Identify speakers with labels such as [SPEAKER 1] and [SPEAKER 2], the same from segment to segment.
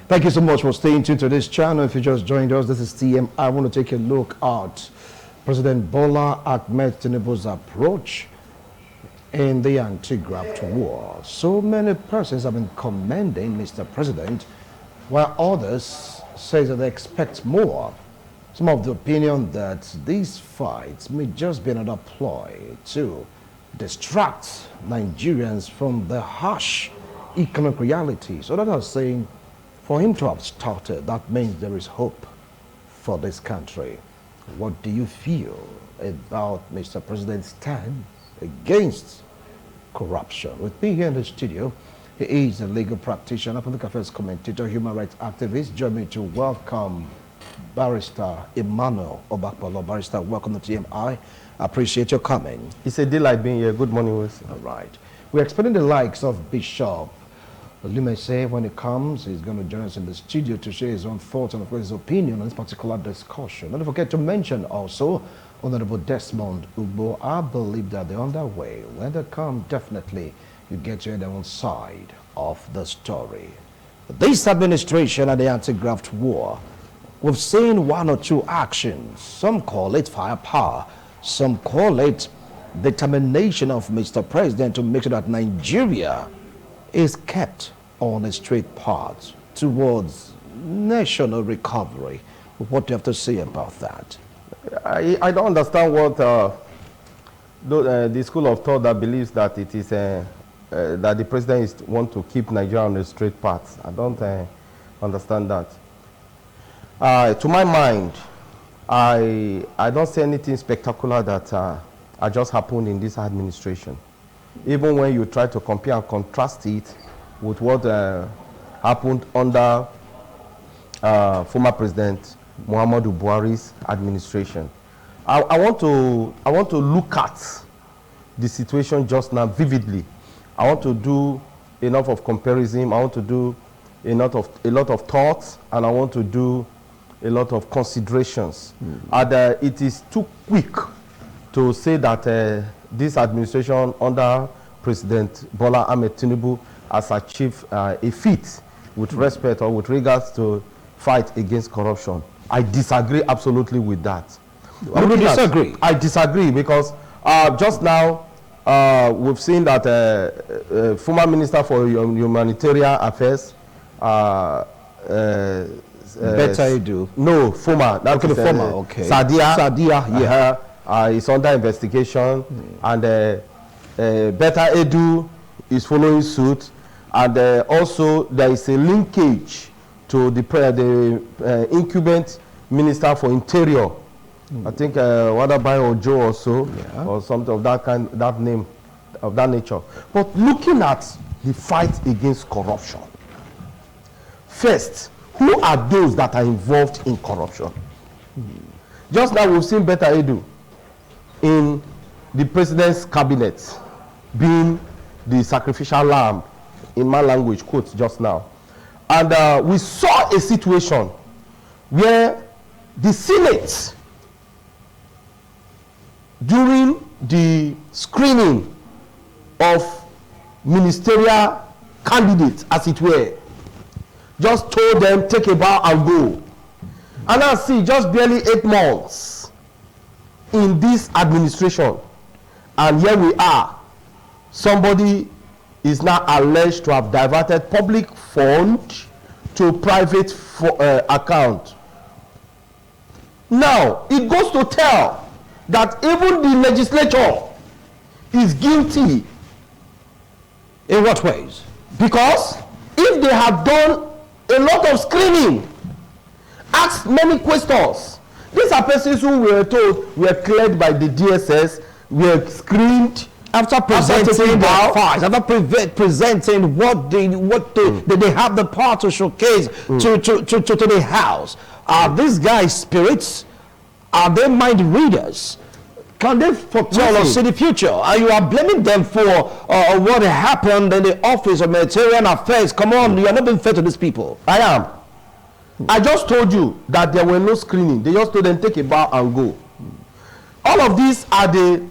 [SPEAKER 1] Thank you so much for staying tuned to this channel. If you just joined us, this is TMI. I want to take a look at President Bola Tinubu's approach in the anti-graft war. So many persons have been commending Mr. President, while others say that they expect more. Some of the opinion that these fights may just be another ploy to distract Nigerians from the harsh economic realities. Others are saying for him to have started, that means there is hope for this country. What do you feel about Mr. President's stand against corruption? With me here in the studio, he is a legal practitioner, public affairs commentator, human rights activist. Join me to welcome Barrister Emmanuel Obakpolo. Barrister, welcome to TMI. I appreciate your coming.
[SPEAKER 2] It's a delight being here. Good morning, Wilson.
[SPEAKER 1] All right. We're expecting the likes of Bishop Lumese when it comes. He's going to join us in the studio to share his own thoughts and, of course, his opinion on this particular discussion. Don't forget to mention also Honorable Desmond Ugbo. I believe that they're on their way. When they come, definitely you get to their own side of the story. This administration and the anti-graft war, we've seen one or two actions. Some call it firepower. Some call it determination of Mr. President to make sure that Nigeria is kept on a straight path towards national recovery. What do you have to say about that?
[SPEAKER 2] I don't understand what the school of thought that believes that it is that the president want to keep Nigeria on a straight path. I don't understand that. To my mind, I don't see anything spectacular that just happened in this administration. Even when you try to compare and contrast it with what happened under former President Muhammadu Buhari's administration, I want to look at the situation just now vividly. I want to do enough of comparison. I want to do a lot of thoughts, and I want to do a lot of considerations. And it is too quick to say that this administration under President Bola Tinubu has achieved a feat with respect or with regards to fight against corruption. I disagree absolutely with that.
[SPEAKER 1] Why do you disagree?
[SPEAKER 2] I disagree because just now we've seen that former Minister for Humanitarian Affairs,
[SPEAKER 1] Better you do.
[SPEAKER 2] No, former. That's
[SPEAKER 1] okay, the former. Okay.
[SPEAKER 2] Sadia, yeah. Is under investigation, and Better Edu is following suit, and also there is a linkage to the incumbent Minister for Interior. I think Wadabai Ojo or so, or something of that kind, that name, of that nature. But looking at the fight against corruption, first, who are those that are involved in corruption? Just now we've seen Better Edu in the president's cabinet being the sacrificial lamb, in my language, quote, just now. And we saw a situation where the Senate, during the screening of ministerial candidates, as it were, just told them, take a bow and go. And now see, just barely 8 months in this administration, and here we are. Somebody is now alleged to have diverted public fund to private account. Now, it goes to tell that even the legislature is guilty.
[SPEAKER 1] In what ways?
[SPEAKER 2] Because if they have done a lot of screening, asked many questions, these are persons who were told were cleared by the DSS, were screened
[SPEAKER 1] after presenting the facts, after presenting what they have the power to showcase to the House. Are these guys spirits? Are they mind readers? Can they foretell or see the future? You are blaming them for what happened in the Office of Humanitarian Affairs. Come on, you are not being fair to these people.
[SPEAKER 2] I am. I just told you that there were no screening. They just told them take a bow and go. All of these are the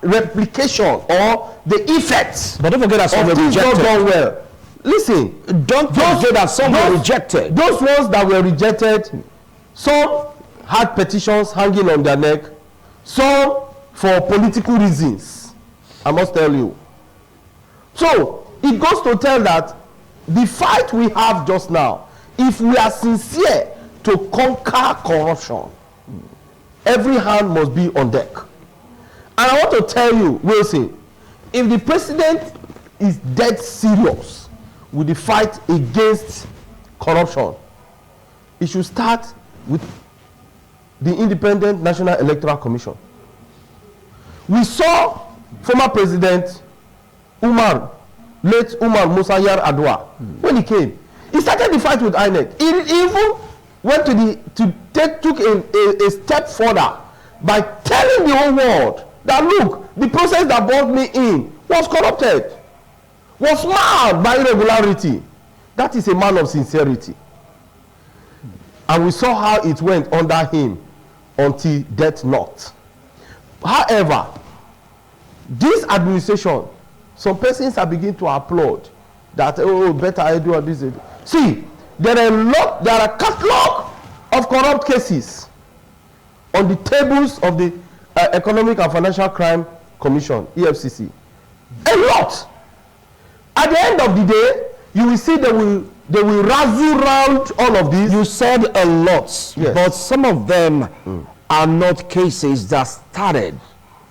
[SPEAKER 2] replication or the effects.
[SPEAKER 1] But don't forget that some were
[SPEAKER 2] rejected. Not done well. listen,
[SPEAKER 1] Don't forget that some were rejected.
[SPEAKER 2] Those ones that were rejected, some had petitions hanging on their neck, some for political reasons, I must tell you. So it goes to tell that the fight we have just now, if we are sincere to conquer corruption, every hand must be on deck. And I want to tell you, Wilson, if the president is dead serious with the fight against corruption, it should start with the Independent National Electoral Commission. We saw former President late Umar Musa Yar'Adua, when he came, he started the fight with INEC. He even went took a step further by telling the whole world that, look, the process that brought me in was corrupted, was marred by irregularity. That is a man of sincerity. And we saw how it went under him until death knocked. However, this administration, some persons are beginning to applaud that, oh, better I do this. See, there are a catalog of corrupt cases on the tables of the Economic and Financial Crime Commission, EFCC. A lot. At the end of the day, you will see they will razzle round all of these.
[SPEAKER 1] You said a lot,
[SPEAKER 2] yes,
[SPEAKER 1] but some of them are not cases that started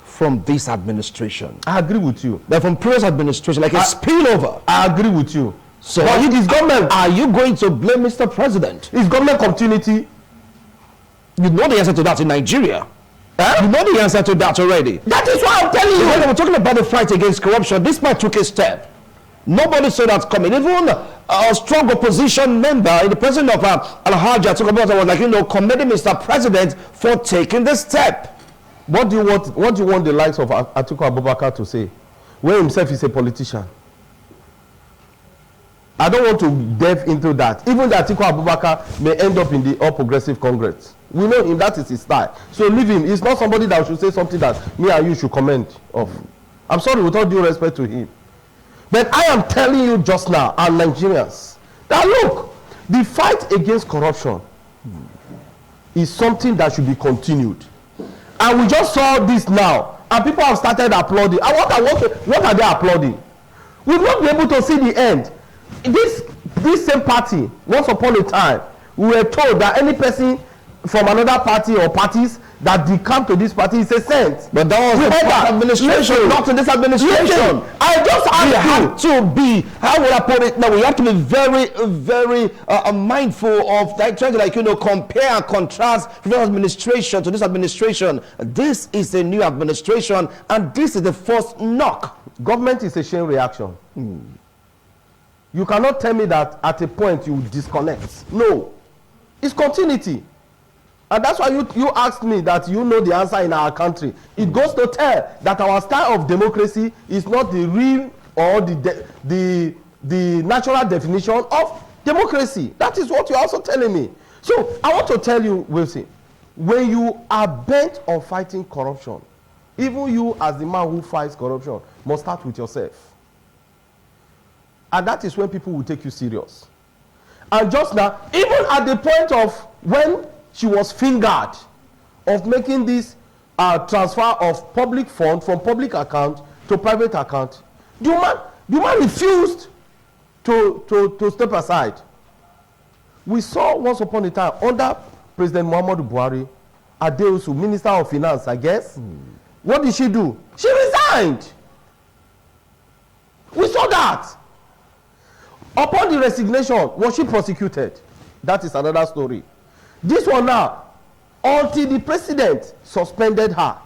[SPEAKER 1] from this administration.
[SPEAKER 2] I agree with you.
[SPEAKER 1] They're from previous administration, like a spillover.
[SPEAKER 2] I agree with you.
[SPEAKER 1] So
[SPEAKER 2] but his government,
[SPEAKER 1] are you going to blame Mr. President?
[SPEAKER 2] His government continuity.
[SPEAKER 1] You know the answer to that in Nigeria. You know the answer to that already.
[SPEAKER 2] That is why I'm telling you.
[SPEAKER 1] When we're talking about the fight against corruption, this man took a step. Nobody saw that coming. Even a strong opposition member, the president of Al-Hajj, was like, commending Mr. President for taking the step.
[SPEAKER 2] What do you want the likes of Atiku Abubakar to say, when himself is a politician? I don't want to delve into that. Even the Atiku Abubakar may end up in the All Progressive Congress. We know him, that is his style. So leave him. He's not somebody that should say something that me and you should comment of. I'm sorry, with all due respect to him. But I am telling you just now, and Nigerians, that look, the fight against corruption is something that should be continued. And we just saw this now, and people have started applauding. And what are they applauding? We will not be able to see the end. This same party, once upon a time, we were told that any person from another party or parties that decamp to this party is a saint.
[SPEAKER 1] But that was the administration, not in this administration.
[SPEAKER 2] Listen, I just asked you.
[SPEAKER 1] To be, how would I put it now? We have to be very, very mindful of that, trying to compare and contrast previous administration to this administration. This is a new administration, and this is the first knock.
[SPEAKER 2] Government is a chain reaction. You cannot tell me that at a point you disconnect. No, it's continuity. And that's why you asked me that you know the answer in our country. It goes to tell that our style of democracy is not the real or the natural definition of democracy. That is what you're also telling me. So I want to tell you, Wilson, when you are bent on fighting corruption, even you as the man who fights corruption must start with yourself. And that is when people will take you serious. And just now, even at the point of when she was fingered of making this transfer of public fund from public account to private account, the man refused to step aside. We saw once upon a time under President Muhammadu Buhari, Adeosu, Minister of Finance, I guess. What did she do? She resigned. We saw that. Upon the resignation, was she prosecuted? That is another story. This one now, until the president suspended her.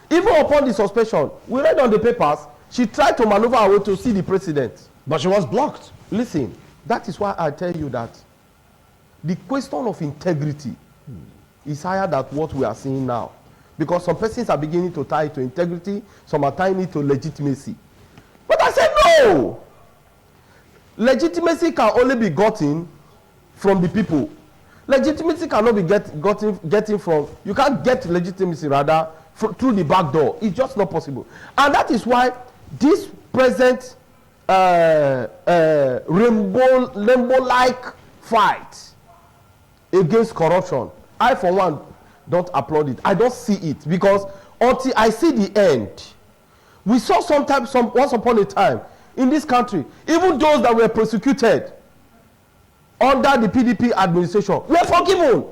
[SPEAKER 2] Even upon the suspension, we read on the papers, she tried to maneuver her way to see the president.
[SPEAKER 1] But she was blocked.
[SPEAKER 2] Listen, that is why I tell you that the question of integrity is higher than what we are seeing now. Because some persons are beginning to tie it to integrity, some are tying it to legitimacy. But I said no! Legitimacy can only be gotten from the people. Legitimacy cannot be getting from, you can't get legitimacy rather through the back door. It's just not possible. And that is why this present rainbow-like fight against corruption, I for one don't applaud it. I don't see it, because until I see the end, we saw once upon a time in this country, even those that were prosecuted under the PDP administration were forgiven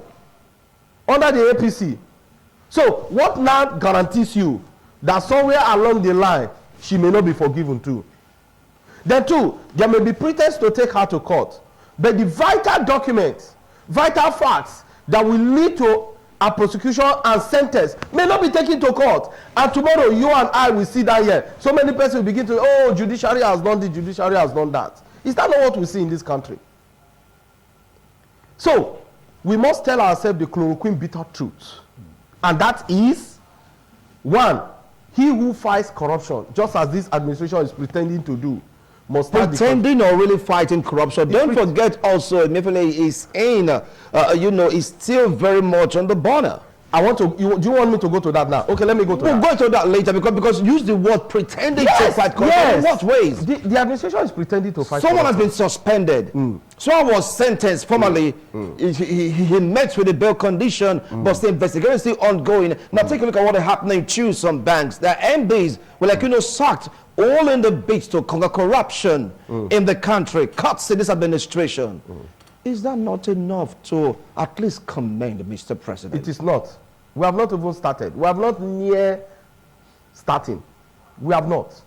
[SPEAKER 2] under the APC. So what now guarantees you that somewhere along the line she may not be forgiven too? Then two, there may be pretense to take her to court, but the vital documents, vital facts that will lead to a prosecution and sentence may not be taken to court. And tomorrow you and I will see that here. So many persons will begin to, oh, judiciary has done this, judiciary has done that. Is that not what we see in this country? So we must tell ourselves the chloroquine bitter truth. And that is, one, he who fights corruption, just as this administration is pretending to do, must
[SPEAKER 1] pretending or really fighting corruption. Don't forget also, Mefele is in, is still very much on the border.
[SPEAKER 2] I want to, do you want me to go to that now? Okay, let me go to that.
[SPEAKER 1] We'll go to that later, because use the word pretending to fight corruption.
[SPEAKER 2] Yes.
[SPEAKER 1] In what ways?
[SPEAKER 2] The administration is pretending to fight
[SPEAKER 1] Someone
[SPEAKER 2] corruption.
[SPEAKER 1] has been suspended. Someone was sentenced formally. He met with the bail condition, but the investigation is still ongoing. Now take a look at what is happening to some banks. Their MDs were sacked, all in the bid to conquer corruption in the country. Cuts in this administration. Is that not enough to at least commend Mr. President?
[SPEAKER 2] It is not. We have not even started. We have not near starting. We have not.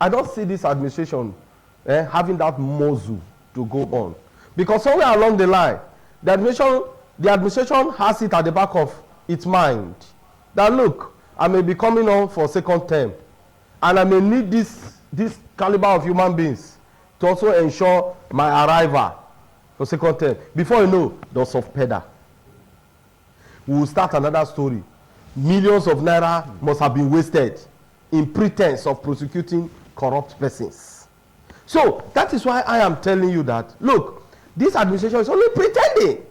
[SPEAKER 2] I don't see this administration having that muzzle to go on, because somewhere along the line, the administration has it at the back of its mind that, look, I may be coming on for second term, and I may need this caliber of human beings to also ensure my arrival for second term. Before you know, they'll soft pedal. We will start another story. Millions of naira must have been wasted in pretense of prosecuting corrupt persons. So that is why I am telling you that, look, this administration is only pretending.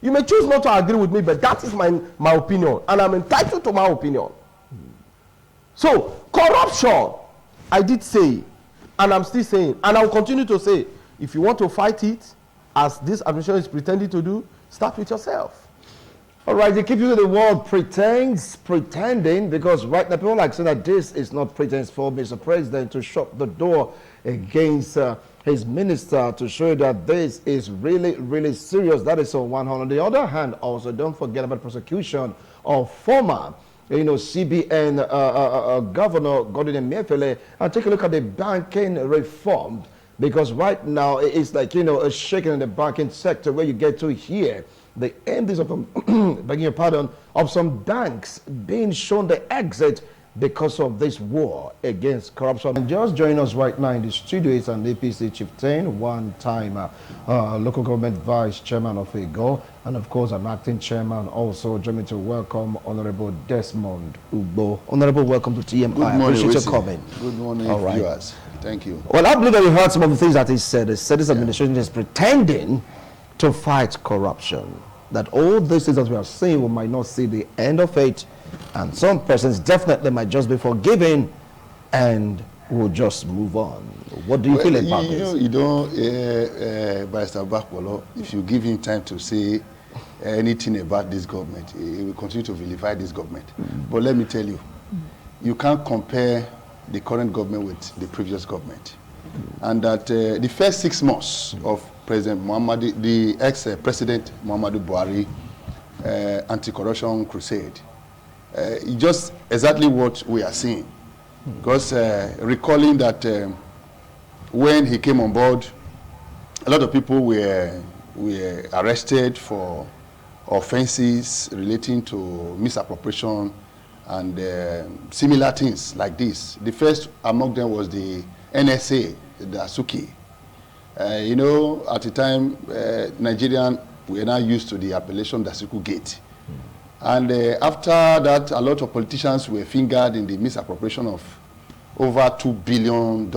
[SPEAKER 2] You may choose not to agree with me, but that is my opinion, and I'm entitled to my opinion. So corruption, I did say, and I'm still saying, and I will continue to say, if you want to fight it, as this administration is pretending to do, start with yourself.
[SPEAKER 1] All right, they keep using the word pretending, because right now people like saying that this is not pretense for Mr. President to shut the door against his minister, to show that this is really, really serious. That is on one hand. On the other hand, also, don't forget about prosecution of former CBN Governor Godwin Emefiele. And take a look at the banking reform, because right now it's like, a shaking in the banking sector, where you get to hear the endings of begging your pardon, of some banks being shown the exit because of this war against corruption. And just joining us right now in the studio is an APC chieftain, one-time local government vice chairman of EGO, and of course an acting chairman. Also join me to welcome Honorable Desmond Ugbo. Honorable, welcome to TMI.
[SPEAKER 3] Good morning,
[SPEAKER 1] I appreciate your comment.
[SPEAKER 3] Good morning, viewers. Thank you.
[SPEAKER 1] Well, I believe that you heard some of the things that he said. He said this administration is pretending to fight corruption. That all these things that we are seeing, we might not see the end of it, and some persons definitely might just be forgiven and will just move on. What do you feel about this?
[SPEAKER 3] Barrister Bakpolo, if you give him time to say anything about this government, he will continue to vilify this government. But let me tell you, you can't compare the current government with the previous government. And that the first 6 months of President Muhammadu, the ex-president Muhammadu Buhari anti-corruption crusade, just exactly what we are seeing. Because recalling that when he came on board, a lot of people were arrested for offenses relating to misappropriation and similar things like this. The first among them was the NSA, the Asuki. At the time, Nigerian were now used to the appellation Dasuku Gate. And after that, a lot of politicians were fingered in the misappropriation of over $2 billion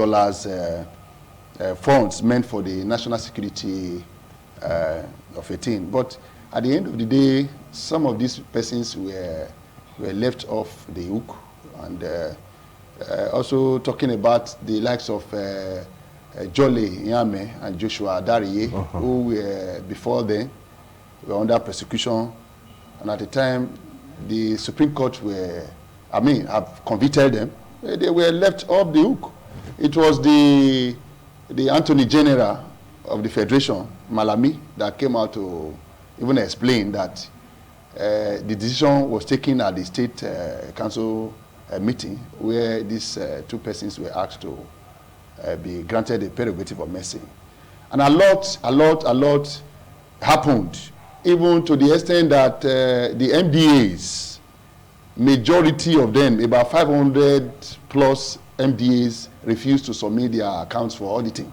[SPEAKER 3] funds meant for the national security of a thing. But at the end of the day, some of these persons were left off the hook, and also talking about the likes of Jolly Yame and Joshua Dariye, who were before then were under persecution, and at the time the Supreme Court have convicted them. They were left off the hook. It was the Attorney General of the Federation, Malami, that came out to even explain that the decision was taken at the State Council meeting, where these two persons were asked to be granted a prerogative of mercy. And a lot happened, even to the extent that the MDAs, majority of them, about 500 plus MDAs, refused to submit their accounts for auditing.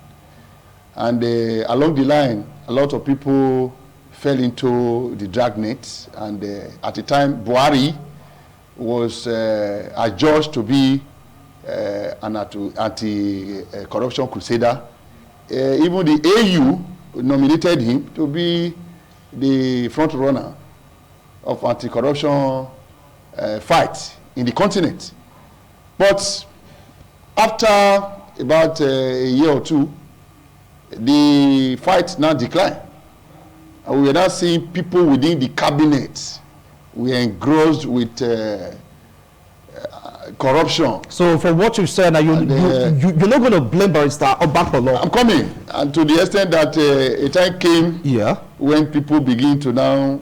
[SPEAKER 3] And along the line, a lot of people fell into the dragnet. And at the time, Buhari was adjudged to be an anti-corruption crusader. Even the AU nominated him to be the front runner of anti-corruption fight in the continent. But after about a year or two, the fight now declined. And we are now seeing people within the cabinet were engrossed with corruption.
[SPEAKER 1] So from what you said, now you're not going to blame Barrister Obakolo.
[SPEAKER 3] I'm coming. And to the extent that a time came when people begin to now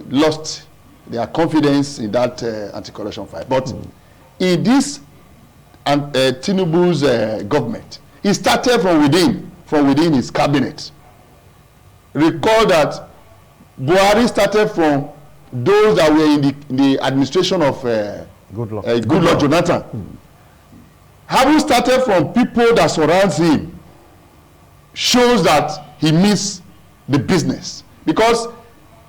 [SPEAKER 3] lost their confidence in that anti-corruption fight. But in this Tinubu's government, he started from within his cabinet. Recall that Buhari started from those that were in the administration of Goodluck Jonathan. Having started from people that surrounds him shows that he means the business, because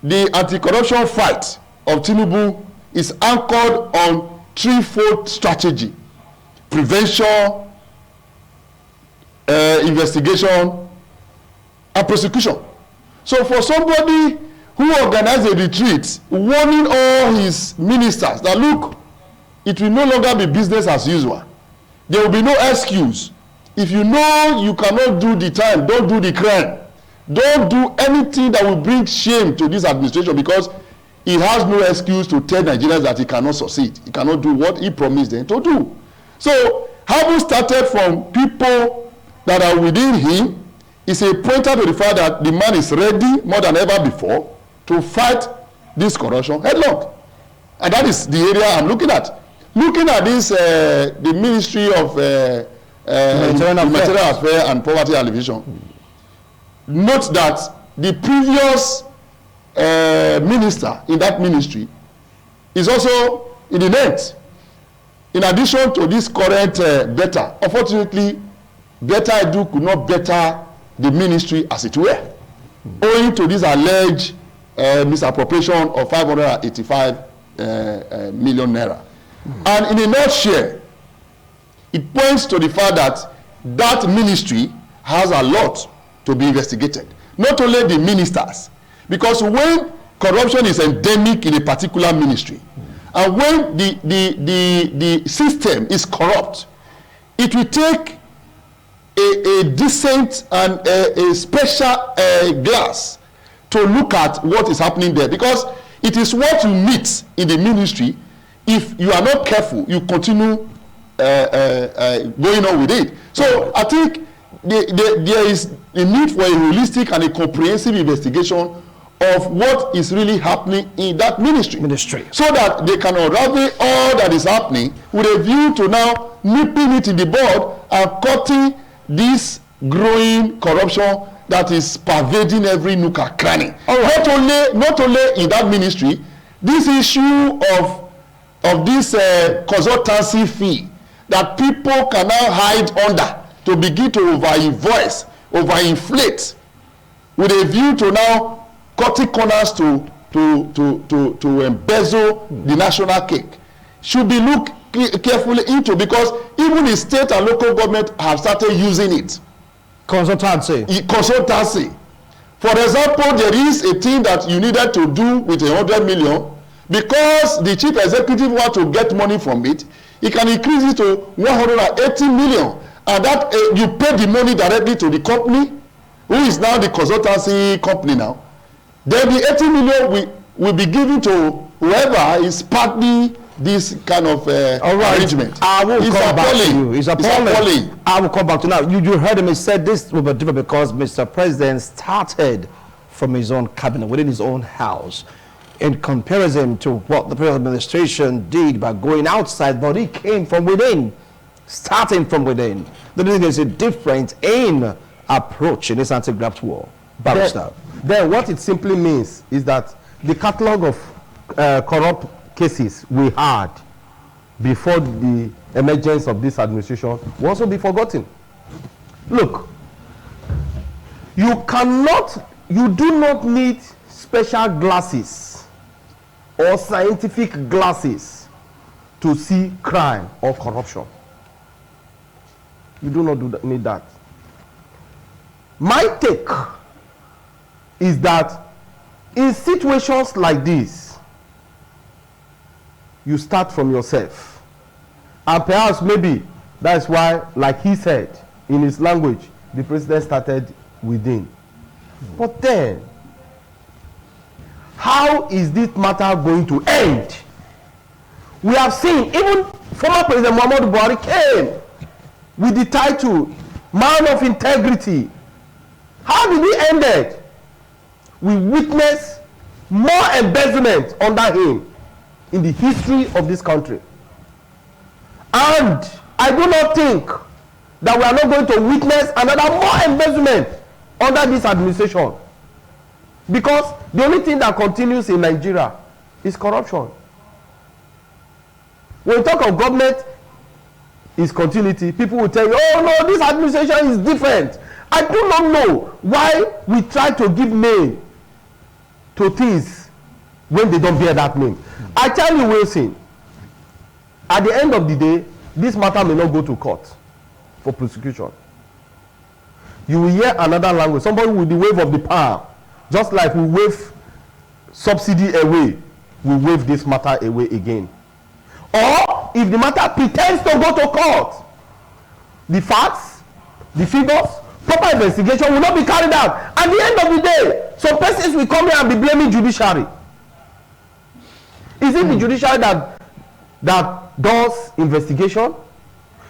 [SPEAKER 3] the anti-corruption fight of Tinubu is anchored on threefold strategy: prevention, investigation, and prosecution. So for somebody who organized a retreat warning all his ministers that, look, it will no longer be business as usual. There will be no excuse. If you know you cannot do the time, don't do the crime. Don't do anything that will bring shame to this administration, because he has no excuse to tell Nigerians that he cannot succeed. He cannot do what he promised them to do. So having started from people that are within him is a pointer to the fact that the man is ready more than ever before to fight this corruption headlong. And that is the area I'm looking at. Looking at this, the Ministry of Humanitarian Affairs and Poverty Alleviation, note that the previous minister in that ministry is also in the net. In addition to this current better, unfortunately, Better Edu could not better the ministry as it were, owing to this alleged misappropriation of 585 million naira. And in a nutshell, it points to the fact that that ministry has a lot to be investigated. Not only the ministers, because when corruption is endemic in a particular ministry, and when the system is corrupt, it will take a decent and a special glass to look at what is happening there, because it is what you meet in the ministry. If you are not careful, you continue going on with it. So I think there is a need for a holistic and a comprehensive investigation of what is really happening in that ministry, so that they can unravel all that is happening with a view to now nipping it in the bud and cutting this growing corruption that is pervading every nook and cranny. Not only in that ministry, this issue of this consultancy fee that people can now hide under to begin to overinvoice, overinflate, with a view to now cutting corners to embezzle the national cake, should be looked carefully into, because even the state and local government have started using it. Consultancy. For example, there is a thing that you needed to do with 100 million. Because the chief executive want to get money from it, he can increase it to 180 million. And that you pay the money directly to the company, who is now the consultancy company now. Then the 80 million will be given to whoever is partly this kind of arrangement.
[SPEAKER 1] I will come back to you. It's appalling. I will come back to now. You heard him. He said this will be different because Mr. President started from his own cabinet, within his own house, in comparison to what the previous administration did by going outside, but he came from within, starting from within. There's a difference in approach in this anti-graft war. Barrister.
[SPEAKER 2] Then what it simply means is that the catalog of corrupt cases we had before the emergence of this administration will also be forgotten. Look, you do not need special glasses or scientific glasses to see crime or corruption. You do not need that. My take is that in situations like this, you start from yourself. And perhaps maybe that's why, like he said in his language, the president started within. But then, how is this matter going to end? We have seen even former President Muhammadu Buhari came with the title Man of Integrity. How did he end it? We witness more embezzlement under him in the history of this country. And I do not think that we are not going to witness another more embezzlement under this administration. Because the only thing that continues in Nigeria is corruption. When we talk of government is continuity, people will tell you, oh no, this administration is different. I do not know why we try to give name to things when they don't bear that name. I tell you, Wilson, at the end of the day, this matter may not go to court for prosecution. You will hear another language. Somebody with the wave of the palm, just like we wave subsidy away, we wave this matter away again. Or if the matter pretends to go to court, the facts, the figures, proper investigation will not be carried out. At the end of the day, some persons will come here and be blaming judiciary. Is it the judiciary that does investigation?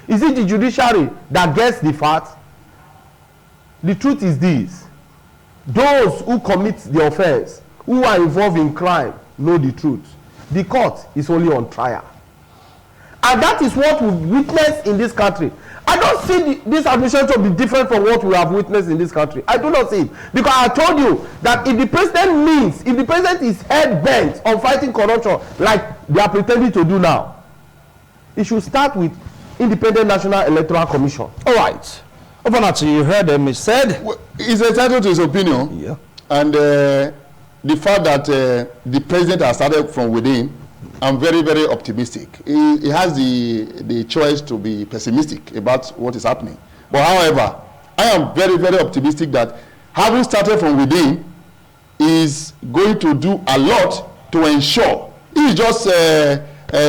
[SPEAKER 2] Is it the judiciary that gets the facts? The truth is this: those who commit the offense, who are involved in crime, know the truth. The court is only on trial. And that is what we witness in this country. I don't see this administration to be different from what we have witnessed in this country. I do not see it. Because I told you that if the president is head bent on fighting corruption like they are pretending to do now, it should start with Independent National Electoral Commission.
[SPEAKER 1] All right. Obanatu, you heard him. He said...
[SPEAKER 3] Well, he's entitled to his opinion.
[SPEAKER 1] Yeah.
[SPEAKER 3] And the fact that the president has started from within, I'm very, very optimistic. He has the choice to be pessimistic about what is happening. But however, I am very, very optimistic that having started from within is going to do a lot to ensure. He's just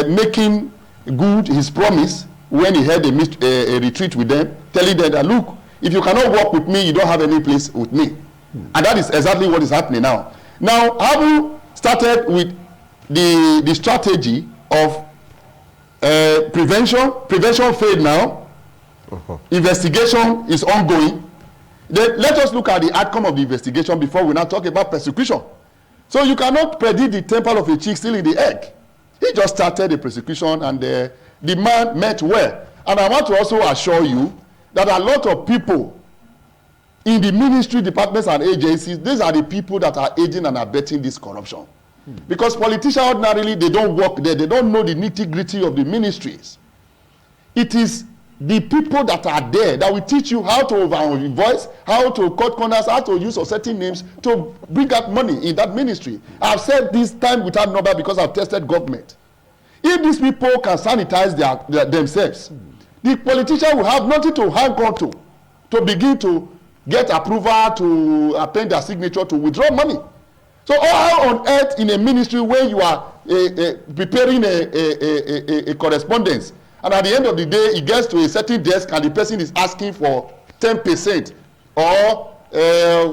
[SPEAKER 3] making good his promise when he had a retreat with them, telling them that, look, if you cannot work with me, you don't have any place with me. And that is exactly what is happening now. Now, having started with the strategy of prevention failed now. Investigation is ongoing. Then let us look at the outcome of the investigation before we now talk about prosecution. So you cannot predict the temper of a chick still in the egg. He just started the prosecution and the man met well. And I want to also assure you that a lot of people in the ministry, departments and agencies, these are the people that are aiding and abetting this corruption. Because politicians ordinarily, they don't work there. They don't know the nitty-gritty of the ministries. It is the people that are there that will teach you how to over-invoice, how to cut corners, how to use certain names to bring out money in that ministry. I've said this time without number because I've tested government. If these people can sanitize themselves, the politician will have nothing to hang on to begin to get approval, to append their signature, to withdraw money. So how on earth in a ministry where you are preparing a correspondence and at the end of the day, it gets to a certain desk, and the person is asking for 10% or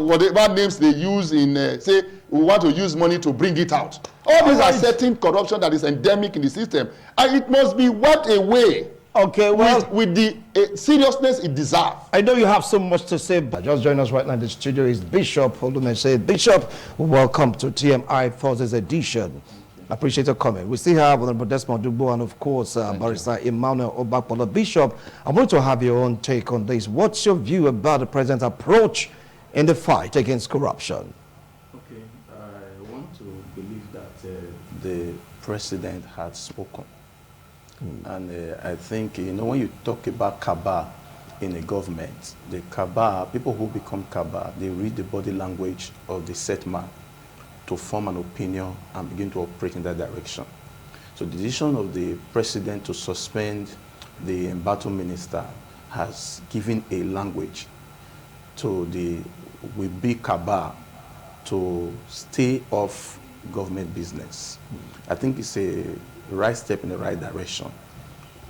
[SPEAKER 3] whatever names they use in, say, we want to use money to bring it out. All these are certain corruption that is endemic in the system, and it must be wiped away.
[SPEAKER 1] Okay, well,
[SPEAKER 3] with the seriousness it deserves.
[SPEAKER 1] I know you have so much to say, but just join us right now in the studio is Bishop Olumese. Bishop, welcome to TMI Thursday's edition. I appreciate your comment. We still have Honorable Desmond Dugbo and, of course, Barrister Emmanuel Obakpolo. Bishop, I want to have your own take on this. What's your view about the president's approach in the fight against corruption?
[SPEAKER 4] Okay, I want to believe that the president had spoken. And I think, when you talk about cabal in a government, the cabal, people who become cabal, they read the body language of the set man to form an opinion and begin to operate in that direction. So the decision of the president to suspend the embattled minister has given a language to the will-be cabal to stay off government business. I think it's a right step in the right direction.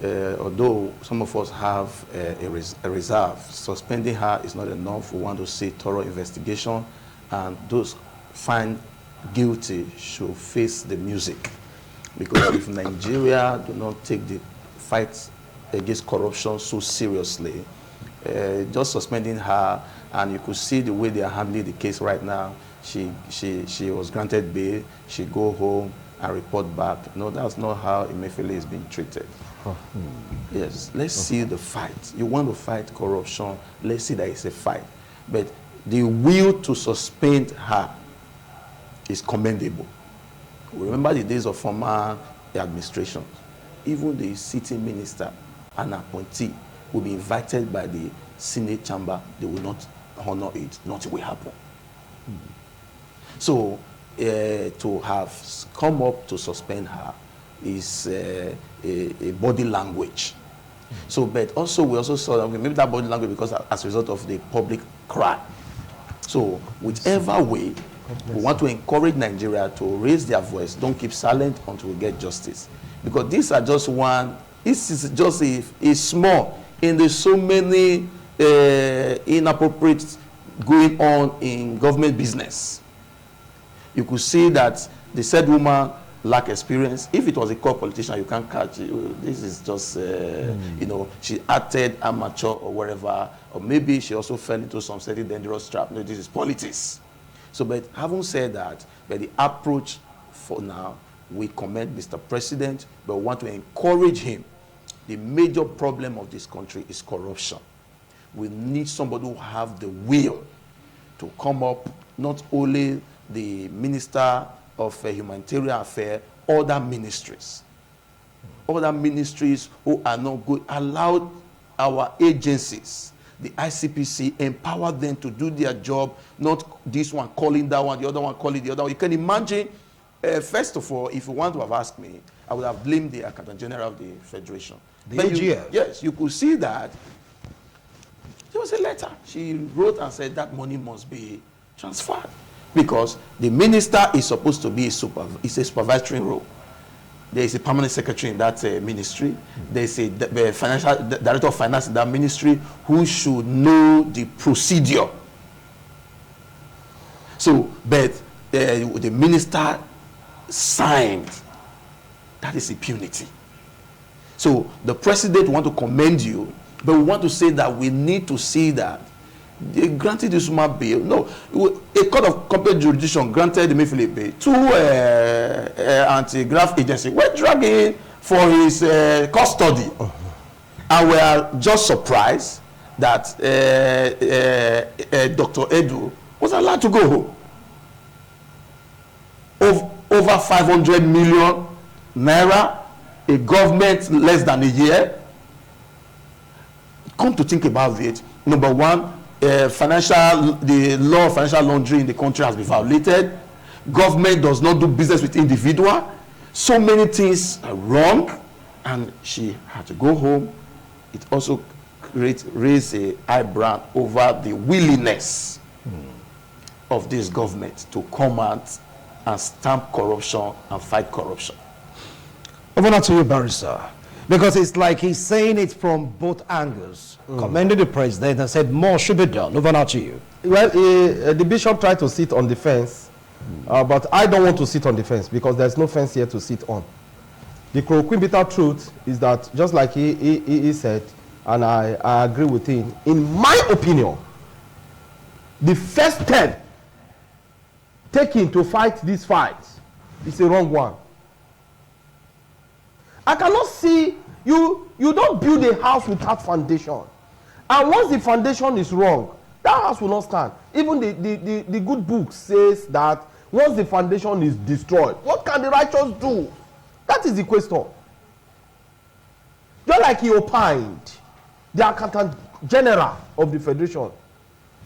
[SPEAKER 4] Although some of us have a reserve, suspending her is not enough. We want to see thorough investigation, and those found guilty should face the music. Because if Nigeria do not take the fight against corruption so seriously, just suspending her, and you could see the way they are handling the case right now. She was granted bail, she go home and report back. No, that's not how Emefiele is being treated. Yes, let's see the fight. You want to fight corruption, let's see that it's a fight. But the will to suspend her is commendable. Remember the days of former administration. Even the sitting minister, an appointee, will be invited by the Senate chamber. They will not honor it. Nothing will happen. So to have come up to suspend her is a body language. So, but also we also saw that maybe that body language because as a result of the public cry. So, whichever way, we want to encourage Nigeria to raise their voice. Don't keep silent until we get justice, because these are just one. This is just a small in the so many inappropriate going on in government business. You could see that the said woman lack experience. If it was a core politician, you can't catch it. This is just, she acted amateur or wherever, or maybe she also fell into some certain dangerous trap. No, this is politics. So, but having said that, but the approach for now, we commend Mr. President, but we want to encourage him. The major problem of this country is corruption. We need somebody who have the will to come up, not only the Minister of Humanitarian Affairs, other ministries who are not good, allow our agencies, the ICPC, empower them to do their job, not this one calling that one, the other one calling the other one. You can imagine, first of all, if you want to have asked me, I would have blamed the Accountant General of the Federation.
[SPEAKER 1] The AGF?
[SPEAKER 4] Yes, you could see that there was a letter. She wrote and said that money must be transferred, because the minister is supposed to be a supervisory role. There is a permanent secretary in that ministry. There is a director of finance in that ministry who should know the procedure. So, but the minister signed. That is impunity. So the president want to commend you, but we want to say that we need to see that they granted this woman bail. No, a court of competent jurisdiction granted Emefiele bail. Two anti-graft agencies were dragging for his custody, and we are just surprised that Dr. Edu was allowed to go home. Over 500 million naira, a government less than a year. Come to think about it, number one, the law of financial laundering in the country has been violated. Government does not do business with individual. So many things are wrong, and she had to go home. It also raised an eyebrow over the willingness of this government to come out and stamp corruption and fight corruption.
[SPEAKER 1] Over now to you, Barrister. Because it's like he's saying it from both angles, commending the president and said more should be done. Over now to you.
[SPEAKER 2] Well, the bishop tried to sit on the fence, but I don't want to sit on the fence because there's no fence here to sit on. The chloroquine bitter truth is that, just like he said, and I agree with him, in my opinion, the first step taken to fight this fight is a wrong one. I cannot see you don't build a house without foundation. And once the foundation is wrong, that house will not stand. Even the good book says that once the foundation is destroyed, what can the righteous do? That is the question. Just like he opined, the accountant general of the federation,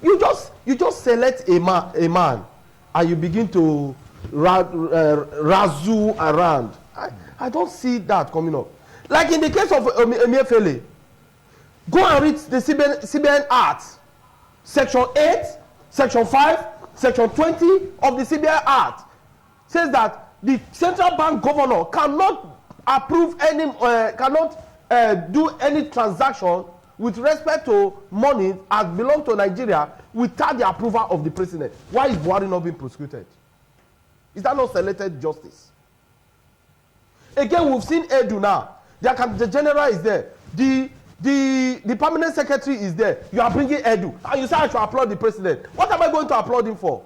[SPEAKER 2] you just select a man and you begin to razzle around. I don't see that coming up. Like in the case of Emefiele, go and read the CBN Act, Section 8, Section 5, Section 20 of the CBN Act says that the central bank governor cannot approve any, do any transaction with respect to money as belong to Nigeria without the approval of the president. Why is Buhari not being prosecuted? Is that not selected justice? Again, we've seen Edu now. The general is there. The permanent secretary is there. You are bringing Edu. And you say I should applaud the president. What am I going to applaud him for?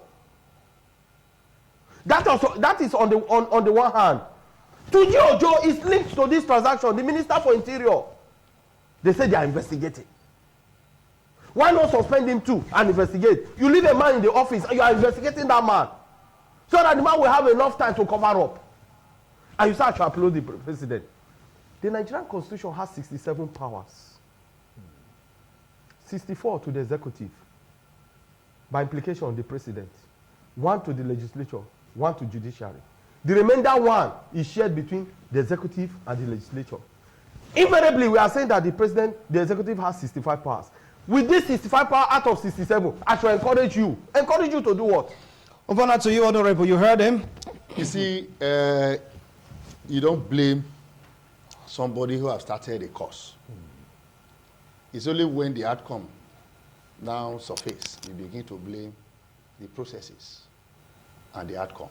[SPEAKER 2] That is on the one hand. Tuji Ojo is linked to this transaction. The Minister for Interior. They say they are investigating. Why not suspend him too and investigate? You leave a man in the office and you are investigating that man. So that the man will have enough time to cover up. And you start to applaud the president. The Nigerian Constitution has 67 powers. 64 to the executive. By implication, the president. 1 to the legislature. 1 to judiciary. The remainder 1 is shared between the executive and the legislature. Invariably, we are saying that the executive has 65 powers. With this 65 power out of 67, I shall encourage you. Encourage you to do what?
[SPEAKER 1] Over now to you, Honorable. You heard him.
[SPEAKER 3] You see, you don't blame somebody who has started a course. It's only when the outcome now surface, you begin to blame the processes and the outcome.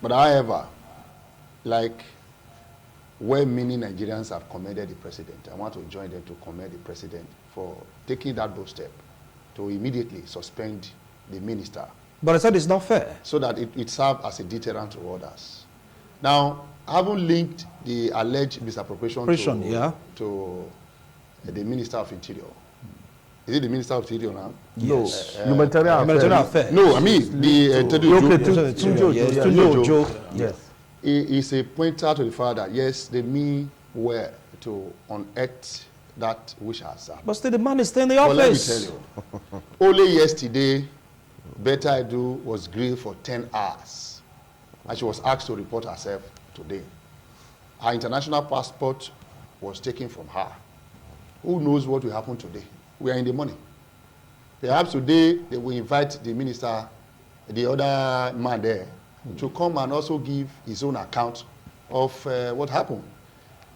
[SPEAKER 3] But however, like well-meaning Nigerians have commended the president, I want to join them to commend the president for taking that bold step to immediately suspend the minister.
[SPEAKER 1] But I said it's not fair.
[SPEAKER 3] So that it served as a deterrent to others. Now, I haven't linked the alleged misappropriation to the Minister of Interior. Is it the Minister of Interior now?
[SPEAKER 1] Yes.
[SPEAKER 2] No. Humanitarian affairs.
[SPEAKER 3] No, I mean the
[SPEAKER 2] Tujo. Yes.
[SPEAKER 3] It is a pointer to the fact that yes, they mean well to unearth that which has happened.
[SPEAKER 1] But still, the man is still in the office.
[SPEAKER 3] Let me tell you. Only yesterday, Better Edu was grilled for 10 hours. And she was asked to report herself today. Her international passport was taken from her. Who knows what will happen today? We are in the money. Perhaps today they will invite the minister, the other man there, to come and also give his own account of what happened.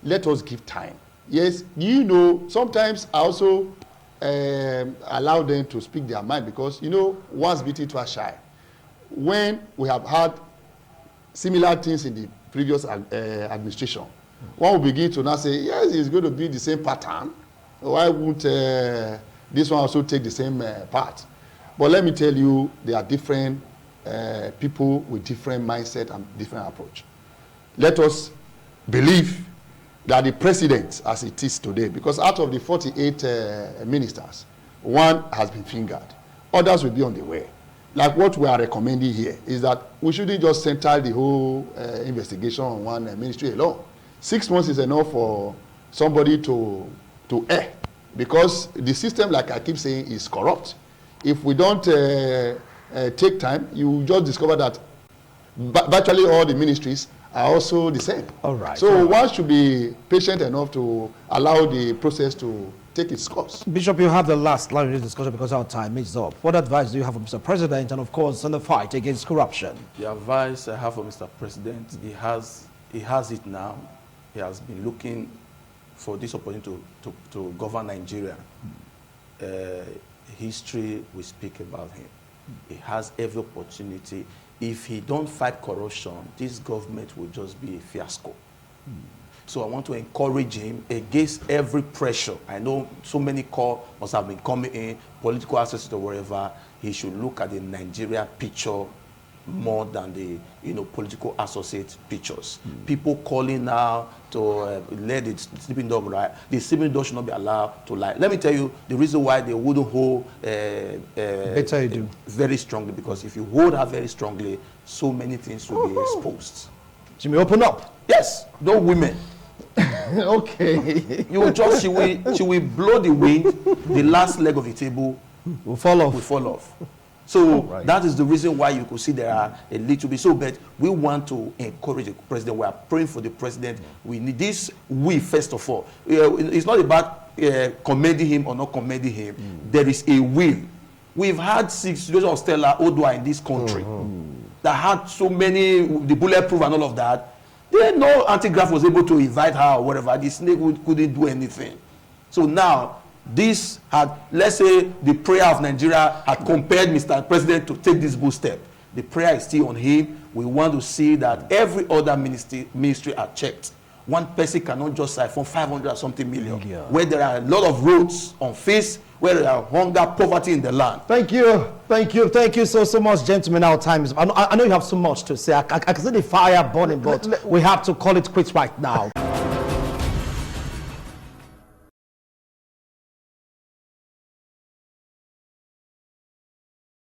[SPEAKER 3] Let us give time. Yes, you know, sometimes I also allow them to speak their mind because, you know, once beaten, twice shy. When we have had similar things in the previous administration, one will begin to now say, yes, it's going to be the same pattern. Why won't this one also take the same part? But let me tell you, there are different people with different mindset and different approach. Let us believe that the president, as it is today, because out of the 48 ministers, one has been fingered. Others will be on the way. Like what we are recommending here is that we shouldn't just center the whole investigation on one ministry alone. 6 months is enough for somebody to err, because the system, like I keep saying, is corrupt. If we don't take time, you just discover that virtually all the ministries are also the same.
[SPEAKER 1] All right.
[SPEAKER 3] So one should be patient enough to allow the process to take its course.
[SPEAKER 1] Bishop, you have the last line of this discussion because our time is up. What advice do you have for Mr. President and, of course, on the fight against corruption?
[SPEAKER 4] The advice I have for Mr. President, he has it now. He has been looking for this opportunity to govern Nigeria, history will speak about him. He has every opportunity. If he don't fight corruption, this government will just be a fiasco. So I want to encourage him against every pressure. I know so many calls must have been coming in, political access or whatever. He should look at the Nigeria picture more than the political associate pictures. People calling now to let the sleeping dog lie. The sleeping dog should not be allowed to lie. Let me tell you the reason why they wouldn't hold
[SPEAKER 1] better you do
[SPEAKER 4] very strongly, because if you hold her very strongly, so many things will be exposed.
[SPEAKER 1] Jimmy, open up.
[SPEAKER 4] Yes, no women.
[SPEAKER 1] Okay.
[SPEAKER 4] You will just she will blow the wind, the last leg of the table
[SPEAKER 1] Will fall off.
[SPEAKER 4] will fall off. So that is the reason why you could see there are a little bit. So, but we want to encourage the president. We are praying for the president. We need this. We first of all, it's not about commending him or not commending him. There is a will. We've had 6 situations of Stella Odua in this country that had so many, the bulletproof and all of that. Then no anti-graft was able to invite her or whatever. The snake couldn't do anything. So now, this had, let's say, the prayer of Nigeria had compelled Mr. President to take this bold step. The prayer is still on him. We want to see that every other ministry are checked. One person cannot just siphon 500 or something million. Where there are a lot of roads unfaced, where there are hunger, poverty in the land.
[SPEAKER 1] Thank you so much, gentlemen. Our time is. I know you have so much to say. I can see the fire burning, but we have to call it quits right now.